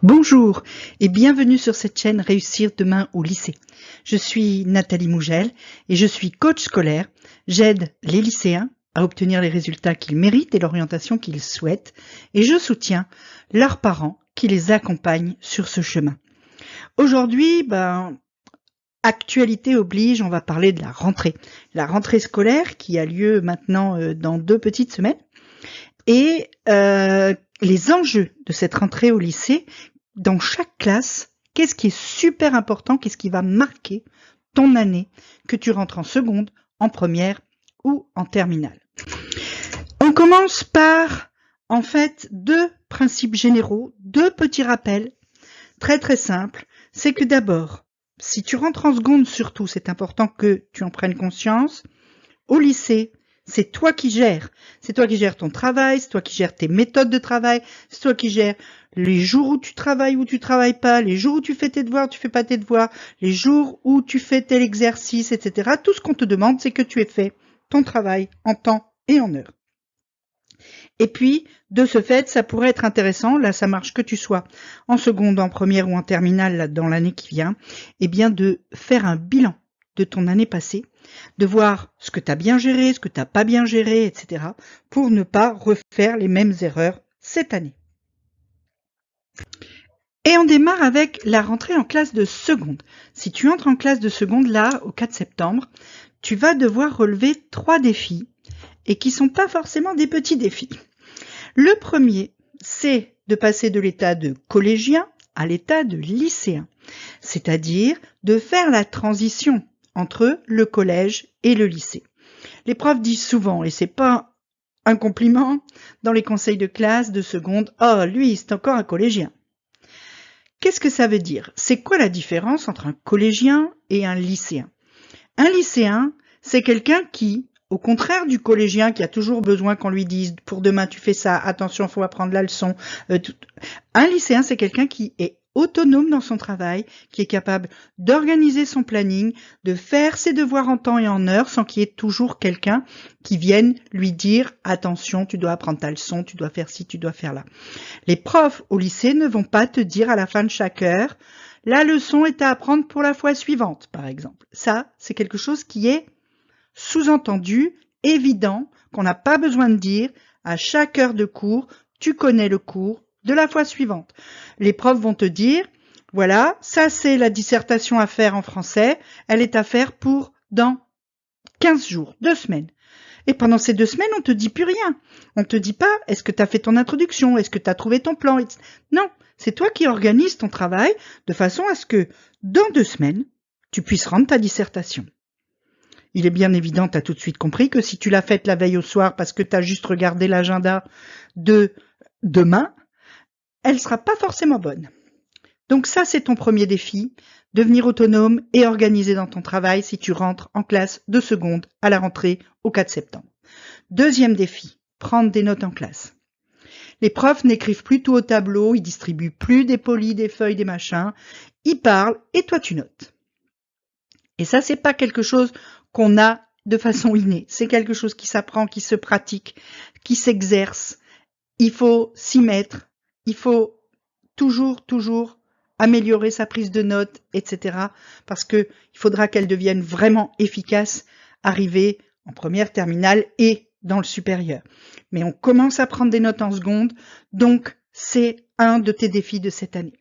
Bonjour et bienvenue sur cette chaîne Réussir demain au lycée. Je suis Nathalie Mougel et je suis coach scolaire. J'aide les lycéens à obtenir les résultats qu'ils méritent et l'orientation qu'ils souhaitent et je soutiens leurs parents qui les accompagnent sur ce chemin. Aujourd'hui, actualité oblige, on va parler de la rentrée scolaire qui a lieu maintenant dans 2 petites semaines et les enjeux de cette rentrée au lycée. Dans chaque classe, qu'est-ce qui est super important, qu'est-ce qui va marquer ton année, que tu rentres en seconde, en première ou en terminale. On commence par, en fait, 2 principes généraux, 2 petits rappels, très très simples. C'est que d'abord, si tu rentres en seconde surtout, c'est important que tu en prennes conscience. Au lycée, c'est toi qui gères. C'est toi qui gères ton travail, c'est toi qui gères tes méthodes de travail, c'est toi qui gères les jours où tu travailles pas, les jours où tu fais tes devoirs, tu fais pas tes devoirs, les jours où tu fais tel exercice, etc. Tout ce qu'on te demande, c'est que tu aies fait ton travail en temps et en heure. Et puis, de ce fait, ça pourrait être intéressant, là ça marche que tu sois en seconde, en première ou en terminale là, dans l'année qui vient, de faire un bilan de ton année passée, de voir ce que tu as bien géré, ce que tu n'as pas bien géré, etc. pour ne pas refaire les mêmes erreurs cette année. Et on démarre avec la rentrée en classe de seconde. Si tu entres en classe de seconde, là, au 4 septembre, tu vas devoir relever 3 défis et qui ne sont pas forcément des petits défis. Le premier, c'est de passer de l'état de collégien à l'état de lycéen, c'est-à-dire de faire la transition entre le collège et le lycée. Les profs disent souvent, et c'est pas un compliment, dans les conseils de classe de seconde, « Oh, lui, c'est encore un collégien ». Qu'est-ce que ça veut dire? C'est quoi la différence entre un collégien et un lycéen? Un lycéen, c'est quelqu'un qui, au contraire du collégien qui a toujours besoin qu'on lui dise « pour demain tu fais ça, attention, faut apprendre la leçon », un lycéen, c'est quelqu'un qui est autonome dans son travail, qui est capable d'organiser son planning, de faire ses devoirs en temps et en heure sans qu'il y ait toujours quelqu'un qui vienne lui dire « attention, tu dois apprendre ta leçon, tu dois faire ci, tu dois faire là ». Les profs au lycée ne vont pas te dire à la fin de chaque heure « la leçon est à apprendre pour la fois suivante », par exemple. Ça, c'est quelque chose qui est sous-entendu, évident, qu'on n'a pas besoin de dire à chaque heure de cours, tu connais le cours de la fois suivante. Les profs vont te dire, voilà, ça c'est la dissertation à faire en français, elle est à faire pour dans 15 jours, 2 semaines. Et pendant ces 2 semaines, on te dit plus rien. On te dit pas, est-ce que tu as fait ton introduction, est-ce que tu as trouvé ton plan? Non, c'est toi qui organises ton travail de façon à ce que dans 2 semaines, tu puisses rendre ta dissertation. Il est bien évident, tu as tout de suite compris que si tu l'as faite la veille au soir parce que tu as juste regardé l'agenda de demain, elle sera pas forcément bonne. Donc ça, c'est ton premier défi, devenir autonome et organisé dans ton travail si tu rentres en classe de seconde à la rentrée au 4 septembre. Deuxième défi, prendre des notes en classe. Les profs n'écrivent plus tout au tableau, ils distribuent plus des polis, des feuilles, des machins, ils parlent et toi tu notes. Et ça, c'est pas quelque chose qu'on a de façon innée. C'est quelque chose qui s'apprend, qui se pratique, qui s'exerce. Il faut s'y mettre. Il faut toujours améliorer sa prise de notes, etc. Parce que il faudra qu'elle devienne vraiment efficace, arriver en première, terminale et dans le supérieur. Mais on commence à prendre des notes en seconde, donc c'est un de tes défis de cette année.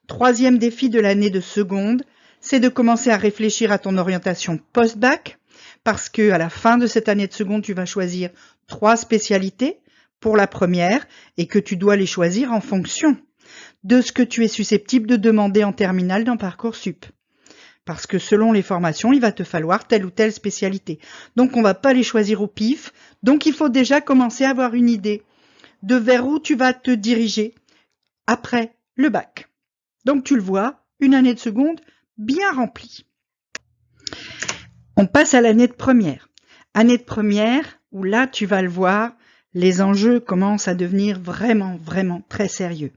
Troisième défi de l'année de seconde, c'est de commencer à réfléchir à ton orientation post-bac, parce que à la fin de cette année de seconde, tu vas choisir 3 spécialités pour la première et que tu dois les choisir en fonction de ce que tu es susceptible de demander en terminale dans Parcoursup. Parce que selon les formations, il va te falloir telle ou telle spécialité. Donc on va pas les choisir au pif, donc il faut déjà commencer à avoir une idée de vers où tu vas te diriger après le bac. Donc tu le vois, une année de seconde bien remplie. On passe à l'année de première. Année de première, où là, tu vas le voir, les enjeux commencent à devenir vraiment très sérieux.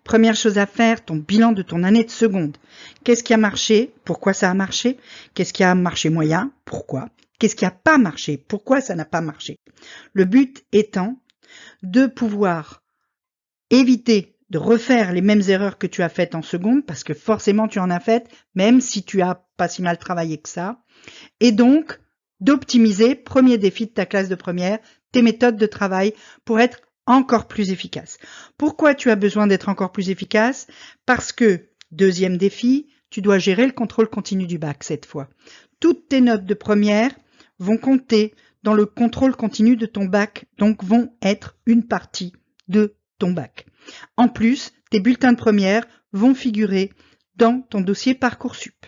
Première chose à faire, ton bilan de ton année de seconde. Qu'est-ce qui a marché? Pourquoi ça a marché? Qu'est-ce qui a marché moyen? Pourquoi? Qu'est-ce qui n'a pas marché? Pourquoi ça n'a pas marché? Le but étant de pouvoir éviter de refaire les mêmes erreurs que tu as faites en seconde, parce que forcément tu en as faites, même si tu as pas si mal travaillé que ça. Et donc, d'optimiser, premier défi de ta classe de première, tes méthodes de travail pour être encore plus efficace. Pourquoi tu as besoin d'être encore plus efficace? Parce que, deuxième défi, tu dois gérer le contrôle continu du bac cette fois. Toutes tes notes de première vont compter dans le contrôle continu de ton bac, donc vont être une partie de ton bac. En plus, tes bulletins de première vont figurer dans ton dossier Parcoursup.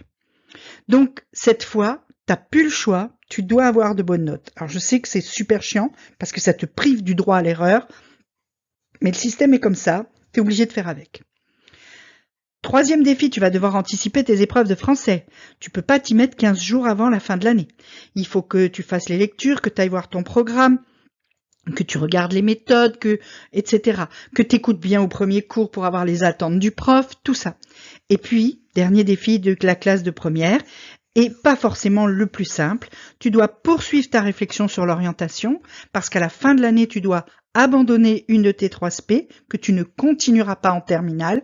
Donc, cette fois, tu n'as plus le choix, tu dois avoir de bonnes notes. Alors, je sais que c'est super chiant parce que ça te prive du droit à l'erreur, mais le système est comme ça, tu es obligé de faire avec. Troisième défi, tu vas devoir anticiper tes épreuves de français. Tu peux pas t'y mettre 15 jours avant la fin de l'année. Il faut que tu fasses les lectures, que tu ailles voir ton programme, que tu regardes les méthodes, etc. Que tu écoutes bien au premier cours pour avoir les attentes du prof, tout ça. Et puis, dernier défi de la classe de première, et pas forcément le plus simple, tu dois poursuivre ta réflexion sur l'orientation, parce qu'à la fin de l'année, tu dois abandonner une de tes 3 SP, que tu ne continueras pas en terminale,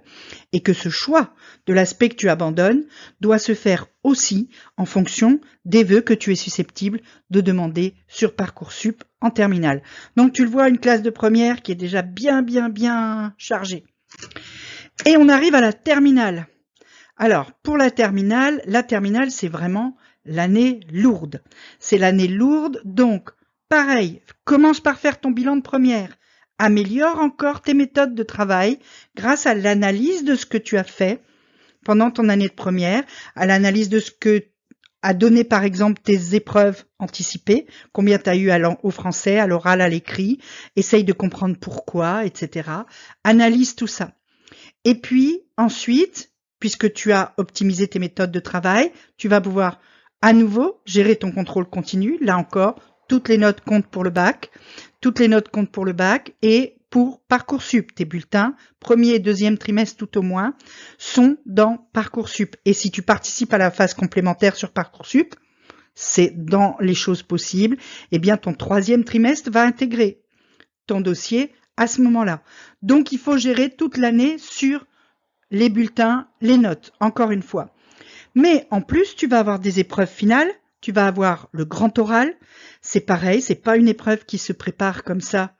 et que ce choix de l'aspect que tu abandonnes doit se faire aussi en fonction des vœux que tu es susceptible de demander sur Parcoursup en terminale. Donc tu le vois, une classe de première qui est déjà bien chargée. Et on arrive à la terminale. Alors, pour la terminale, c'est vraiment l'année lourde. C'est l'année lourde, donc, pareil, commence par faire ton bilan de première. Améliore encore tes méthodes de travail grâce à l'analyse de ce que tu as fait pendant ton année de première, à l'analyse de ce que a donné par exemple tes épreuves anticipées, combien tu as eu au français, à l'oral, à l'écrit, essaye de comprendre pourquoi, etc. Analyse tout ça. Et puis, ensuite, puisque tu as optimisé tes méthodes de travail, tu vas pouvoir à nouveau gérer ton contrôle continu. Là encore, toutes les notes comptent pour le bac. Toutes les notes comptent pour le bac et pour Parcoursup. Tes bulletins, premier et deuxième trimestre tout au moins, sont dans Parcoursup. Et si tu participes à la phase complémentaire sur Parcoursup, c'est dans les choses possibles, eh bien ton troisième trimestre va intégrer ton dossier à ce moment-là. Donc, il faut gérer toute l'année sur les bulletins, les notes, encore une fois. Mais en plus, tu vas avoir des épreuves finales, tu vas avoir le grand oral. C'est pareil, c'est pas une épreuve qui se prépare comme ça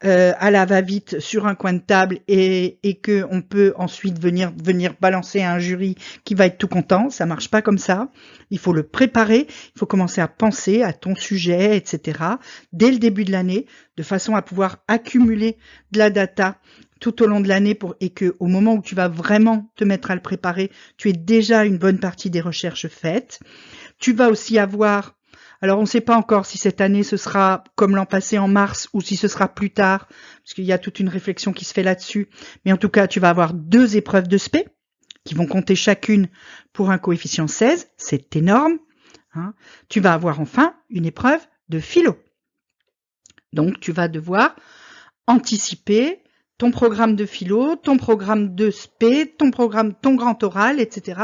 à la va-vite sur un coin de table et que on peut ensuite venir balancer à un jury qui va être tout content. Ça marche pas comme ça. Il faut le préparer, il faut commencer à penser à ton sujet, etc. dès le début de l'année, de façon à pouvoir accumuler de la data tout au long de l'année et que au moment où tu vas vraiment te mettre à le préparer, tu aies déjà une bonne partie des recherches faites. Tu vas aussi avoir, alors on ne sait pas encore si cette année ce sera comme l'an passé en mars ou si ce sera plus tard, parce qu'il y a toute une réflexion qui se fait là-dessus, mais en tout cas tu vas avoir 2 épreuves de spé qui vont compter chacune pour un coefficient 16, c'est énorme. Hein. Tu vas avoir enfin une épreuve de philo. Donc tu vas devoir anticiper ton programme de philo, ton programme de spé, ton grand oral, etc.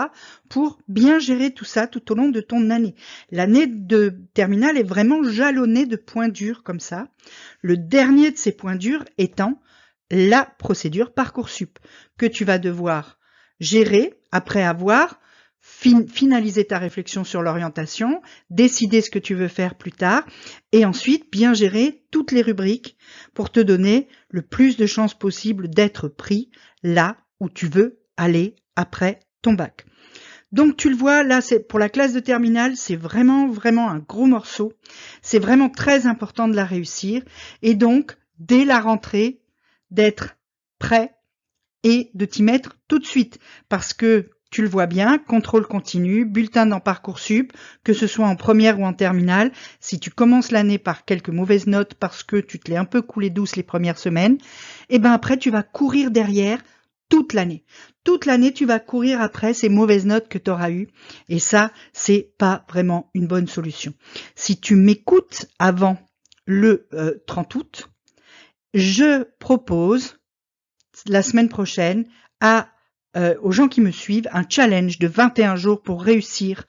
pour bien gérer tout ça tout au long de ton année. L'année de terminale est vraiment jalonnée de points durs comme ça. Le dernier de ces points durs étant la procédure Parcoursup que tu vas devoir gérer après avoir finaliser ta réflexion sur l'orientation, décider ce que tu veux faire plus tard et ensuite bien gérer toutes les rubriques pour te donner le plus de chances possible d'être pris là où tu veux aller après ton bac. Donc tu le vois, là c'est pour la classe de terminale, c'est vraiment un gros morceau. C'est vraiment très important de la réussir et donc dès la rentrée d'être prêt et de t'y mettre tout de suite parce que tu le vois bien, contrôle continu, bulletin dans Parcoursup, que ce soit en première ou en terminale. Si tu commences l'année par quelques mauvaises notes parce que tu te l'es un peu coulé douce les premières semaines, et ben après tu vas courir derrière toute l'année. Toute l'année, tu vas courir après ces mauvaises notes que tu auras eues. Et ça, c'est pas vraiment une bonne solution. Si tu m'écoutes avant le 30 août, je propose la semaine prochaine aux gens qui me suivent un challenge de 21 jours pour réussir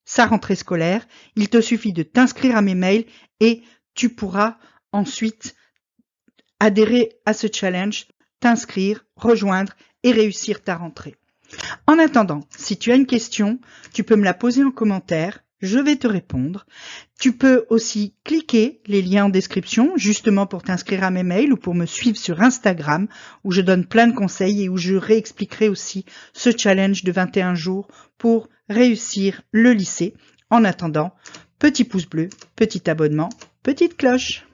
sa rentrée scolaire. Il te suffit de t'inscrire à mes mails et tu pourras ensuite adhérer à ce challenge t'inscrire, rejoindre et réussir ta rentrée. En attendant, si tu as une question, tu peux me la poser en commentaire, je vais te répondre. Tu peux aussi cliquer les liens en description justement pour t'inscrire à mes mails ou pour me suivre sur Instagram où je donne plein de conseils et où je réexpliquerai aussi ce challenge de 21 jours pour réussir le lycée. En attendant, petit pouce bleu, petit abonnement, petite cloche.